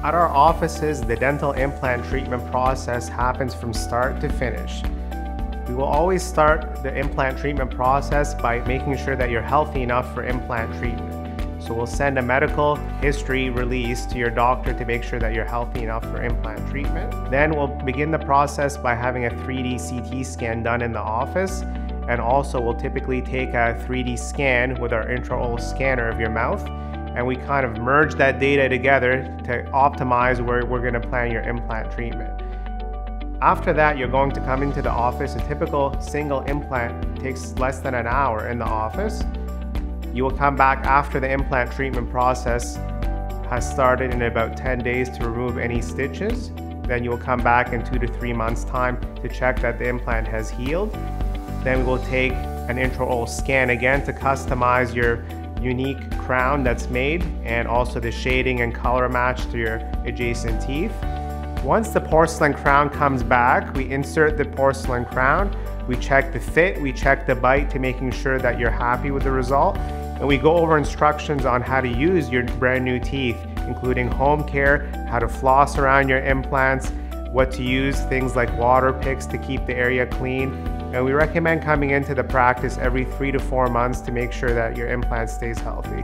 At our offices, the dental implant treatment process happens from start to finish. We will always start the implant treatment process by making sure that you're healthy enough for implant treatment. So we'll send a medical history release to your doctor to make sure that you're healthy enough for implant treatment. Then we'll begin the process by having a 3D CT scan done in the office. And also we'll typically take a 3D scan with our intraoral scanner of your mouth. And we kind of merge that data together to optimize where we're going to plan your implant treatment. After that, you're going to come into the office. A typical single implant takes less than an hour in the office. You will come back after the implant treatment process has started in about 10 days to remove any stitches. Then you will come back in 2 to 3 months' time to check that the implant has healed. Then we will take an intraoral scan again to customize your unique crown that's made and also the shading and color match to your adjacent teeth. Once the porcelain crown comes back, we insert the porcelain crown. We check the fit, we check the bite to making sure that you're happy with the result. And we go over instructions on how to use your brand new teeth, including home care, how to floss around your implants, what to use, things like water picks to keep the area clean. And we recommend coming into the practice every 3 to 4 months to make sure that your implant stays healthy.